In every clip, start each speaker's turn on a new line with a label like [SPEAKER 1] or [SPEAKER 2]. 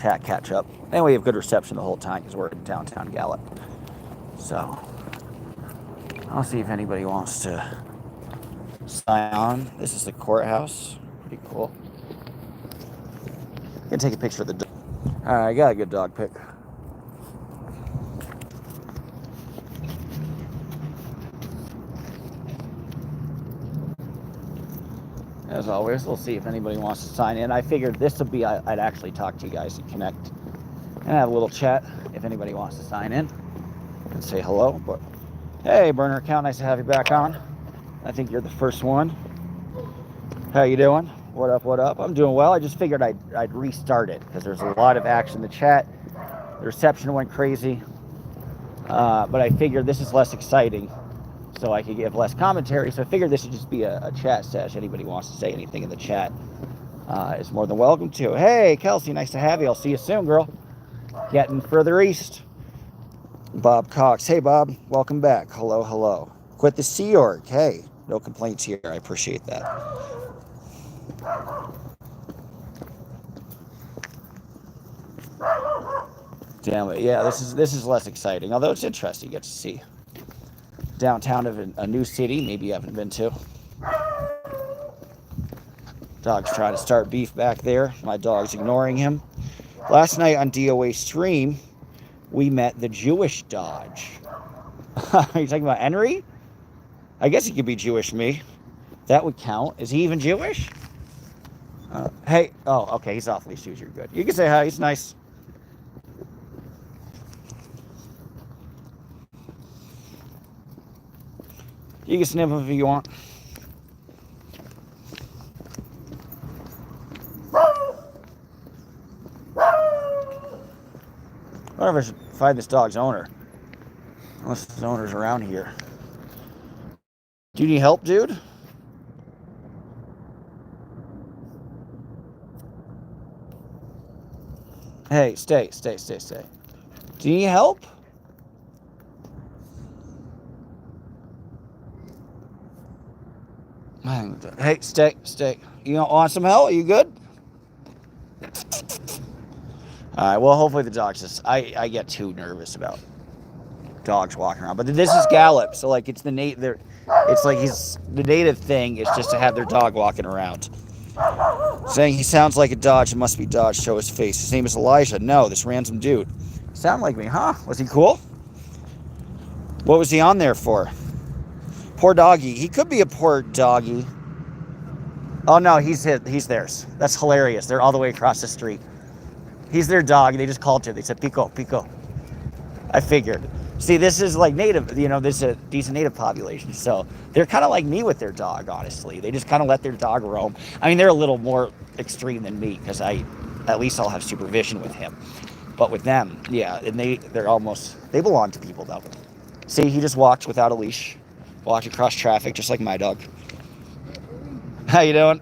[SPEAKER 1] chat catch up. And we have good reception the whole time because we're in downtown Gallup. So I'll see if anybody wants to sign on. This is the courthouse. Pretty cool. I'm gonna take a picture of the dog. Alright, I got a good dog pic. As always, we'll see if anybody wants to sign in. I figured this would be, I'd actually talk to you guys and connect and have a little chat if anybody wants to sign in and say hello. But hey, burner account, nice to have you back on. I think you're the first one. How you doing? What up, what up? I'm doing well. I just figured I'd restart it because there's a lot of action in the chat. The reception went crazy. But I figured this is less exciting, so I could give less commentary. So I figured this should just be a chat sesh. Anybody wants to say anything in the chat is more than welcome to. Hey, Kelsey, nice to have you. I'll see you soon, girl. Getting further east. Bob Cox. Hey, Bob. Welcome back. Hello, hello. Quit the Sea Org. Hey, no complaints here. I appreciate that. Damn it. Yeah, this is less exciting, although it's interesting. You get to see downtown of a new city maybe you haven't been to. Dog's trying to start beef back there. My dog's ignoring him. Last night on DOA stream, we met the Jewish Dodge. Are you talking about Henry? I guess he could be Jewish me. That would count. Is he even Jewish? Hey, oh, okay, he's off leash. You're good. You can say hi. He's nice. You can sniff him if you want. I wonder if I should find this dog's owner. Unless his owner's around here. Do you need help, dude? Hey, stay. Do you need help? Hey, stay. You want some help? Are you good? All right, well, hopefully the dog's just... I get too nervous about dogs walking around. But this is Gallup, so, like, it's the native... It's like the native thing is just to have their dog walking around. Saying he sounds like a Dodge. It must be Dodge. Show his face. His name is Elijah. No, this random dude. Sound like me, huh? Was he cool? What was he on there for? Poor doggy. He could be a poor doggy. Oh, no, he's theirs. That's hilarious. They're all the way across the street. He's their dog. They just called to it. They said, Pico. I figured. See, this is like native, this is a decent native population. So they're kind of like me with their dog, honestly. They just kind of let their dog roam. I mean, they're a little more extreme than me because at least I'll have supervision with him. But with them, yeah, and they belong to people, though. See, he just walked without a leash. Walked across traffic just like my dog. How you doing?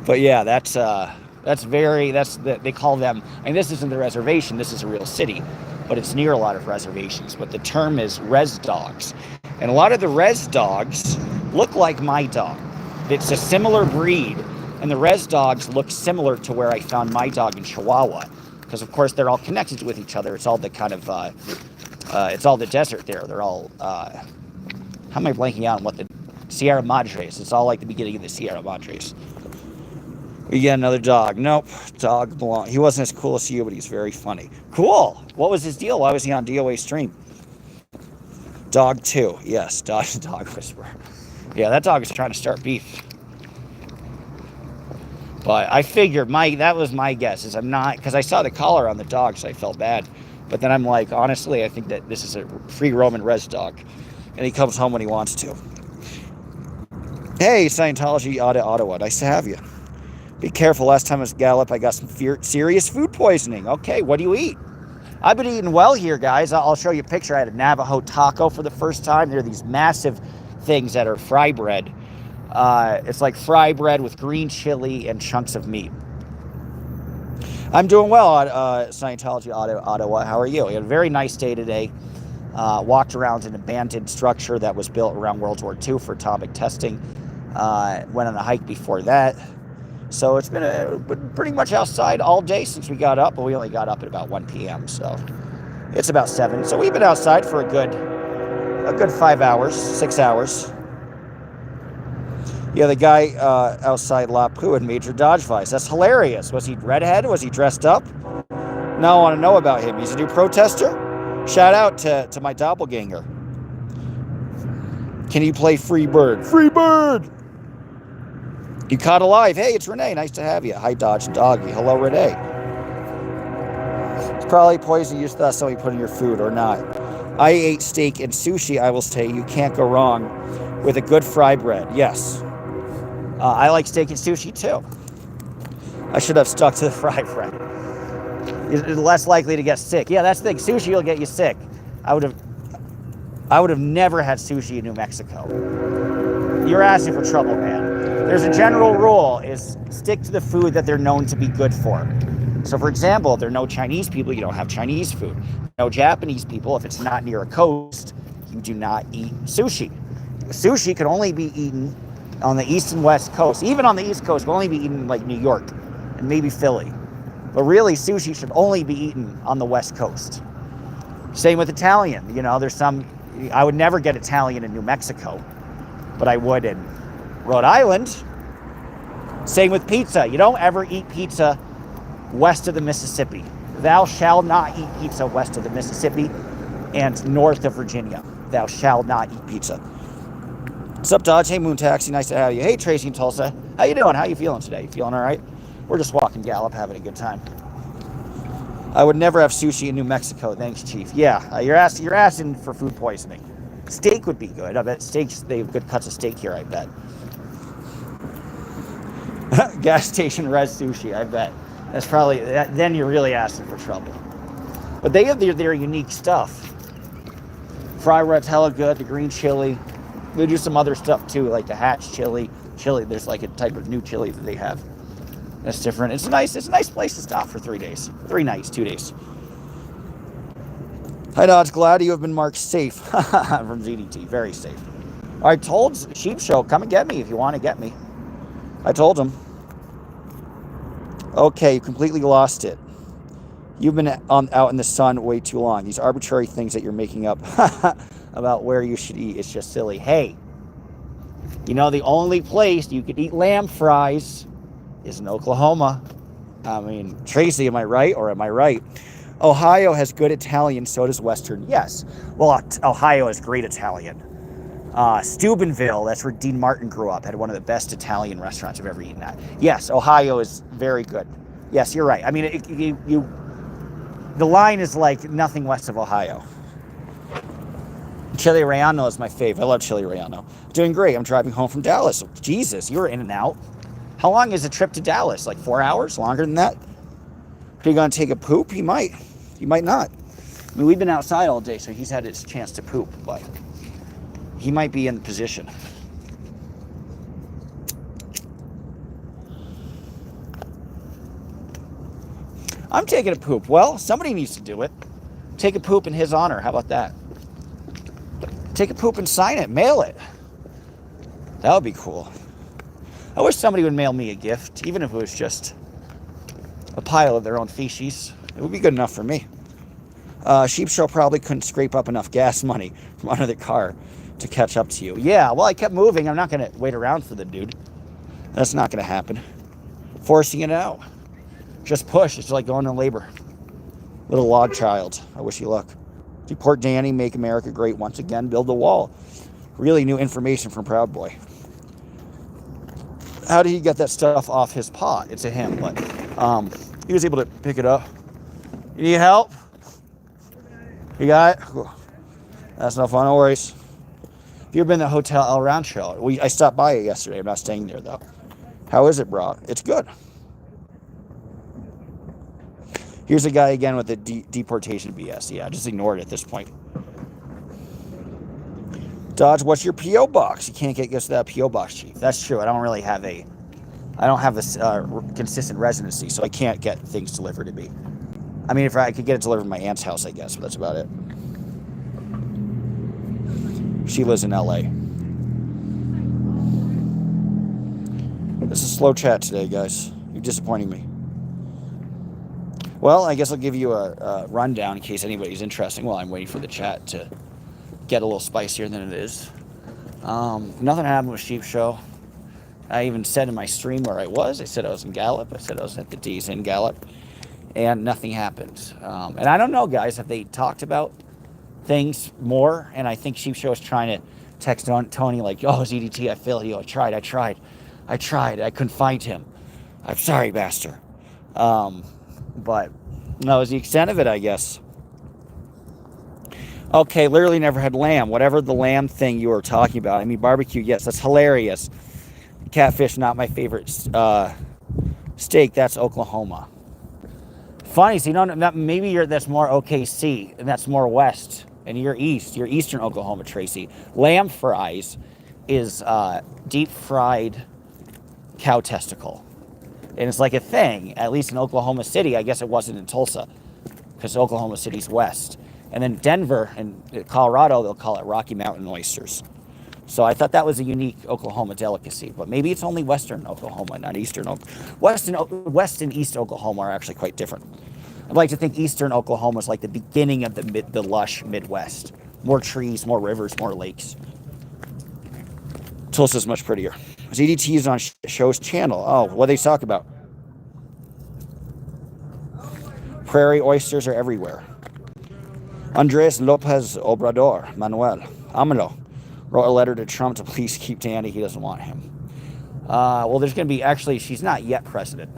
[SPEAKER 1] But yeah, they call them, and this isn't the reservation, this is a real city, but it's near a lot of reservations. But the term is res dogs. And a lot of the res dogs look like my dog. It's a similar breed, and the res dogs look similar to where I found my dog in Chihuahua. Because, of course, they're all connected with each other. It's all the kind of, it's all the desert there. They're all, how am I blanking out on what the Sierra Madres? It's all like the beginning of the Sierra Madres. We get another dog. Nope. Dog belong. He wasn't as cool as you, but he's very funny. Cool. What was his deal? Why was he on DOA stream? Dog 2. Yes, dog whisperer. Yeah, that dog is trying to start beef. But I figured that was my guess. Is I'm not, because I saw the collar on the dog, so I felt bad. But then I'm like, honestly, I think that this is a free roaming res dog. And he comes home when he wants to. Hey, Scientology Ottawa. Nice to have you. Be careful. Last time I was Gallup, I got some serious food poisoning. Okay, what do you eat? I've been eating well here, guys. I'll show you a picture. I had a Navajo taco for the first time. They're these massive things that are fry bread. It's like fry bread with green chili and chunks of meat. I'm doing well, Scientology Ottawa. How are you? We had a very nice day today. Walked around an abandoned structure that was built around World War II for atomic testing. Went on a hike before that. So it's been pretty much outside all day since we got up, but we only got up at about 1 p.m. So it's about 7. So we've been outside for a good 5 hours, 6 hours. Yeah, the guy outside La Poo had Major Dodge Vice. That's hilarious. Was he redhead? Was he dressed up? Now I want to know about him. He's a new protester? Shout out to my doppelganger. Can you play Free Bird? Free Bird! You caught alive. Hey, it's Renee. Nice to have you. Hi, Dodge and Doggy. Hello, Renee. It's probably poison you thought somebody put in your food or not. I ate steak and sushi. I will say you can't go wrong with a good fry bread. Yes. I like steak and sushi too. I should have stuck to the fry bread. You're less likely to get sick. Yeah, that's the thing. Sushi will get you sick. I would have never had sushi in New Mexico. You're asking for trouble, man. There's a general rule is stick to the food that they're known to be good for. So for example, if there are no Chinese people, you don't have Chinese food. No Japanese people, if it's not near a coast, you do not eat sushi. Sushi can only be eaten on the east and west coast. Even on the east coast, can only be eaten like New York and maybe Philly. But really, sushi should only be eaten on the west coast. Same with Italian. You know, I would never get Italian in New Mexico, but I would in Rhode Island. Same with pizza. You don't ever eat pizza west of the Mississippi. Thou shalt not eat pizza west of the Mississippi and north of Virginia. Thou shalt not eat pizza. What's up, Dodge? Hey, Moon Taxi. Nice to have you. Hey, Tracy in Tulsa. How you doing? How you feeling today? You feeling all right? We're just walking Gallup, having a good time. I would never have sushi in New Mexico. Thanks, Chief. Yeah, you're asking for food poisoning. Steak would be good. I bet they have good cuts of steak here, I bet. Gas station res sushi, I bet. That's probably, then you're really asking for trouble. But they have their unique stuff. Fry bread's hella good, the green chili. They do some other stuff too, like the hatch chili. There's like a type of new chili that they have. That's different. It's a nice place to stop for 3 days. 3 nights, 2 days. Hi, Dodge. Glad you have been marked safe from ZDT. Very safe. I told Sheep Show, come and get me if you want to get me. I told him. Okay, you completely lost it. You've been out in the sun way too long. These arbitrary things that you're making up about where you should eat, it's just silly. Hey, you know the only place you could eat lamb fries is in Oklahoma. I mean, Tracy, am I right or am I right? Ohio has good Italian, so does Western. Yes. Well, Ohio has great Italian. Steubenville, that's where Dean Martin grew up, had one of the best Italian restaurants I've ever eaten at. Yes, Ohio is very good. Yes, you're right. I mean, the line is like nothing west of Ohio. Chili relleno is my fave. I love chili relleno. Doing great. I'm driving home from Dallas. Jesus, you were in and out. How long is a trip to Dallas? Like 4 hours? Longer than that? Are you going to take a poop? He might. He might not. I mean, we've been outside all day, so he's had his chance to poop, but he might be in the position. I'm taking a poop. Well, somebody needs to do it. Take a poop in his honor. How about that? Take a poop and sign it. Mail it. That would be cool. I wish somebody would mail me a gift, even if it was just a pile of their own feces. It would be good enough for me. Sheep Show probably couldn't scrape up enough gas money from under the car to catch up to you. Yeah, well, I kept moving. I'm not going to wait around for the dude. That's not going to happen. Forcing it out. Just push. It's like going to labor. Little log child. I wish you luck. Deport Danny, make America great once again, build the wall. Really new information from Proud Boy. How did he get that stuff off his pot? It's a him, but he was able to pick it up. You need help? You got it? Cool. That's no fun, no worries. Have you ever been to Hotel El Rancho? I stopped by it yesterday. I'm not staying there, though. How is it, bro? It's good. Here's a guy again with the deportation BS. Yeah, just ignore it at this point. Dodge, what's your P.O. box? You can't get used to that P.O. box, Chief. That's true. I don't have this consistent residency, so I can't get things delivered to me. I mean, if I could get it delivered to my aunt's house, I guess, but that's about it. She lives in L.A. It's a slow chat today, guys. You're disappointing me. Well, I guess I'll give you a rundown in case anybody's interested. Well, I'm waiting for the chat to get a little spicier than it is. Nothing happened with Sheep Show. I even said in my stream where I was. I said I was in Gallup. I said I was at the D's in Gallup. And nothing happened. And I don't know, guys, have they talked about things more? And I think Sheep Show is trying to text Tony like, oh, ZDT, I failed you. I tried. I couldn't find him. I'm sorry, Master. But no, is the extent of it, I guess. Okay, literally never had lamb. Whatever the lamb thing you were talking about. I mean, barbecue, yes, that's hilarious. Catfish, not my favorite steak. That's Oklahoma. Funny, so you don't. Maybe that's more OKC, and that's more west, and you're east. You're eastern Oklahoma, Tracy. Lamb fries is deep fried cow testicle. And it's like a thing, at least in Oklahoma City. I guess it wasn't in Tulsa, because Oklahoma City's west. And then Denver and Colorado, they'll call it Rocky Mountain oysters. So I thought that was a unique Oklahoma delicacy. But maybe it's only western Oklahoma, not eastern. West and east Oklahoma are actually quite different. I'd like to think eastern Oklahoma is like the beginning of the lush Midwest. More trees, more rivers, more lakes. Tulsa's much prettier. ZDT is on show's channel. Oh, what do they talk about? Prairie oysters are everywhere. Andres Lopez Obrador, Manuel Amalo, wrote a letter to Trump to please keep Danny. He doesn't want him. Well, there's going to be, actually, she's not yet president,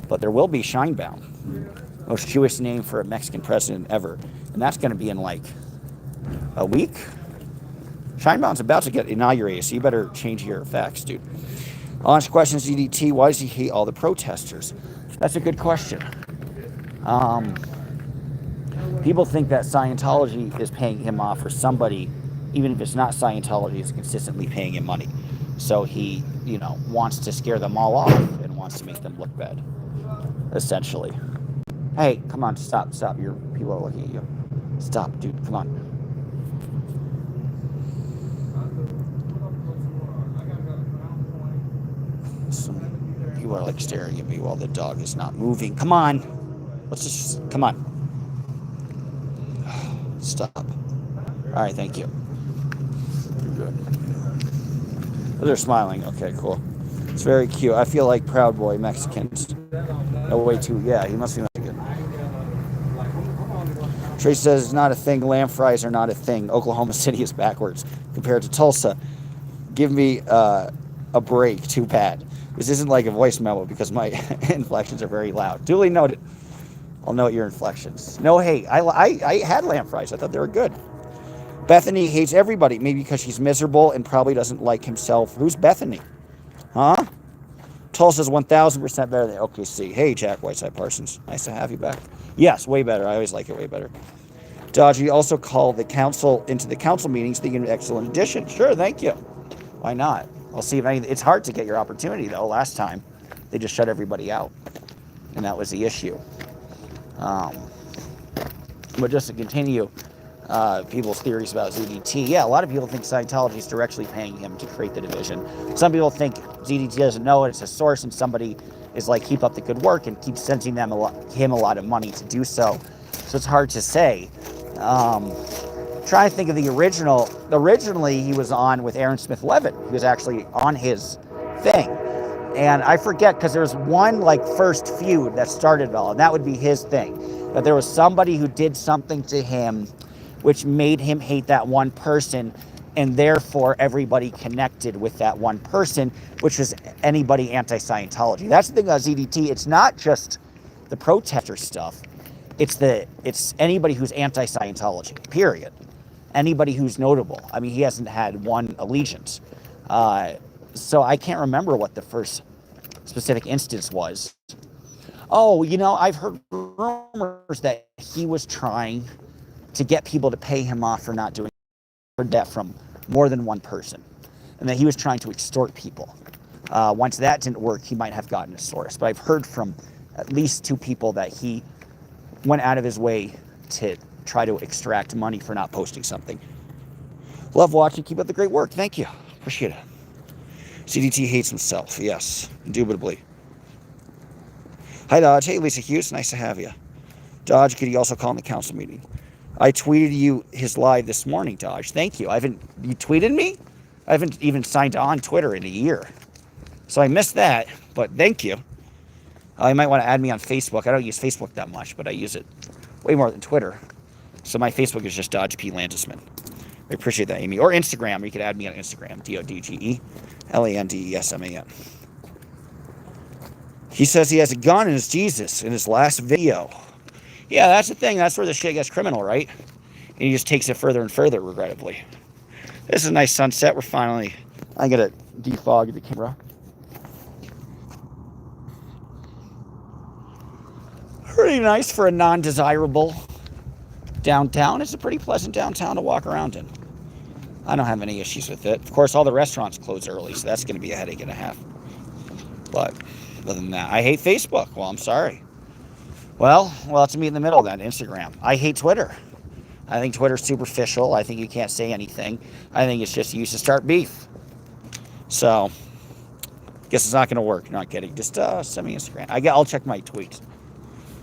[SPEAKER 1] but there will be Scheinbaum, most Jewish name for a Mexican president ever. And that's going to be in like a week. Scheinbaum's about to get inaugurated, so you better change your facts, dude. Honest question, ZDT, why does he hate all the protesters? That's a good question. People think that Scientology is paying him off, or somebody, even if it's not Scientology, is consistently paying him money. So he, wants to scare them all off and wants to make them look bad, essentially. Hey, come on, stop. People are looking at you. Stop, dude, come on. Some people are like staring at me while the dog is not moving. Come on. Come on. Stop. All right, thank you. You're good. Oh, they're smiling. Okay, cool. It's very cute. I feel like Proud Boy Mexicans. No way too. Yeah, he must be Mexican. Trace says it's not a thing. Lamb fries are not a thing. Oklahoma City is backwards compared to Tulsa. Give me a break. Too bad. This isn't like a voice memo because my inflections are very loud. Duly noted. I'll note your inflections. No hate. I had lamb fries. I thought they were good. Bethany hates everybody. Maybe because she's miserable and probably doesn't like himself. Who's Bethany? Huh? Tulsa's 1,000% better than OKC. Hey, Jack Whiteside Parsons. Nice to have you back. Yes, way better. I always like it way better. Dodgy also called the council into the council meetings. Thinking an excellent addition. Sure, thank you. Why not? I'll see if anything. It's hard to get your opportunity, though. Last time, they just shut everybody out. And that was the issue. But just to continue people's theories about ZDT, yeah, a lot of people think Scientology is directly paying him to create the division. Some people think ZDT doesn't know it, it's a source, and somebody is like, keep up the good work, and keeps sending him a lot of money to do so. So it's hard to say. Trying to think of the original. Originally, he was on with Aaron Smith Levitt. He was actually on his thing. And I forget, because there's one first feud that started it all, and that would be his thing. But there was somebody who did something to him which made him hate that one person, and therefore everybody connected with that one person, which was anybody anti-Scientology. That's the thing about ZDT. It's not just the protester stuff. It's anybody who's anti-Scientology, period. Anybody who's notable. I mean, he hasn't had one allegiance. So I can't remember what the first specific instance was. Oh, I've heard rumors that he was trying to get people to pay him off for not doing that from more than one person. And that he was trying to extort people. Once that didn't work, he might have gotten a source. But I've heard from at least two people that he went out of his way to try to extract money for not posting something. Love watching. Keep up the great work. Thank you. Appreciate it. CDT hates himself. Yes, indubitably. Hi, Dodge. Hey, Lisa Hughes. Nice to have you. Dodge, could you also call in the council meeting? I tweeted you his live this morning, Dodge. Thank you. You tweeted me? I haven't even signed on Twitter in a year. So I missed that, but thank you. You might want to add me on Facebook. I don't use Facebook that much, but I use it way more than Twitter. So my Facebook is just Dodge P. Landesman. I appreciate that, Amy. Or Instagram. You could add me on Instagram. DODGELANDESMAN. He says he has a gun and it's Jesus in his last video. Yeah, that's the thing. That's where the shit gets criminal, right? And he just takes it further and further, regrettably. This is a nice sunset. I'm going to defog the camera. Pretty nice for a non-desirable downtown. It's a pretty pleasant downtown to walk around in. I don't have any issues with it. Of course, all the restaurants close early, so that's going to be a headache and a half. But other than that, I hate Facebook. Well, I'm sorry. Well, let's meet in the middle then. Instagram. I hate Twitter. I think Twitter's superficial. I think you can't say anything. I think it's just used to start beef. So, guess it's not going to work. Not kidding. Just send me Instagram. I'll check my tweets.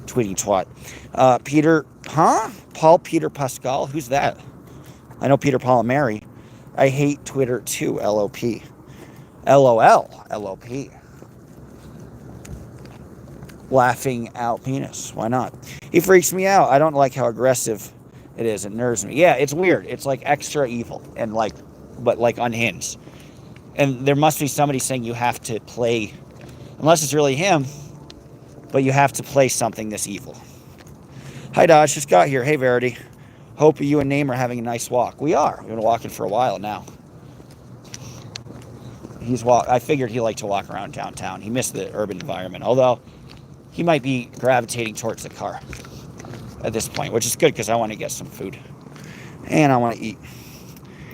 [SPEAKER 1] Tweeting twat. Paul Peter Pascal. Who's that? I know Peter, Paul, and Mary. I hate Twitter too. LOP. LOL. LOP. Laughing out penis. Why not? He freaks me out. I don't like how aggressive it is. It nerves me. Yeah, it's weird. It's like extra evil and but unhinged. And there must be somebody saying you have to play, unless it's really him, but you have to play something this evil. Hi, Dodge. Just got here. Hey, Verity. Hope you and Name are having a nice walk. We are. We've been walking for a while now. I figured he liked to walk around downtown. He missed the urban environment, although he might be gravitating towards the car at this point, which is good because I want to get some food and I want to eat.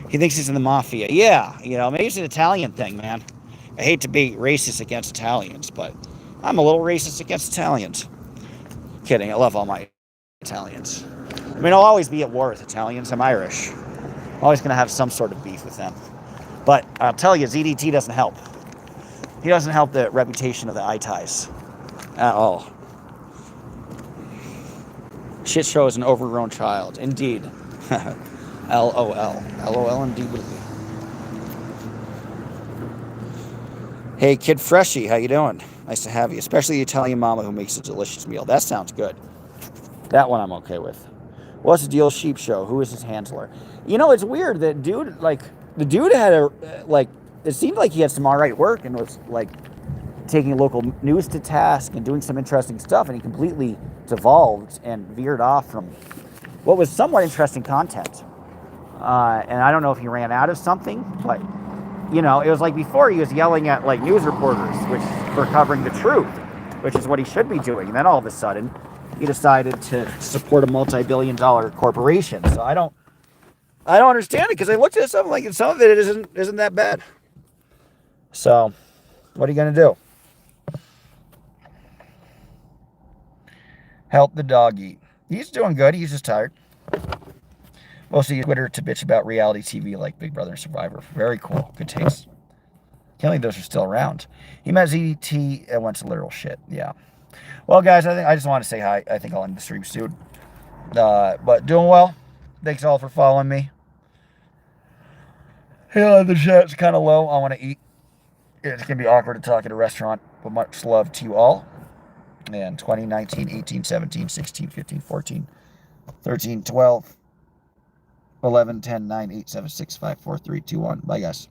[SPEAKER 1] He thinks he's in the mafia. Yeah, maybe it's an Italian thing, man. I hate to be racist against Italians, but I'm a little racist against Italians. Kidding. I love all my Italians. I mean, I'll always be at war with Italians. I'm Irish. I'm always going to have some sort of beef with them. But I'll tell you, ZDT doesn't help. He doesn't help the reputation of the I-Ties at all. Shit show is an overgrown child. Indeed. LOL. LOL indeed. Hey, Kid Freshie, how you doing? Nice to have you. Especially the Italian mama who makes a delicious meal. That sounds good. That one I'm okay with. What's the deal, Sheep Show? Who is his handler? It's weird that the dude had it seemed like he had some all right work and was taking local news to task and doing some interesting stuff, and he completely devolved and veered off from what was somewhat interesting content. And I don't know if he ran out of something, but it was like before he was yelling at news reporters for covering the truth, which is what he should be doing. And then all of a sudden, he decided to support a multi-billion-dollar corporation. So I don't understand it because I looked at something and some of it isn't that bad. So, what are you gonna do? Help the dog eat. He's doing good. He's just tired. Mostly Twitter to bitch about reality TV like Big Brother and Survivor. Very cool. Good taste. Can't believe those are still around. He met ZT and went to literal shit. Yeah. Well, guys, I just want to say hi. I think I'll end the stream soon. But doing well. Thanks all for following me. Yeah, the chat's kind of low. I want to eat. It's going to be awkward to talk at a restaurant, but much love to you all. And 2019, 18, 17, 16, 15, 14, 13, 12, 11, 10, 9, 8, 7, 6, 5, 4, 3, 2, 1. Bye, guys.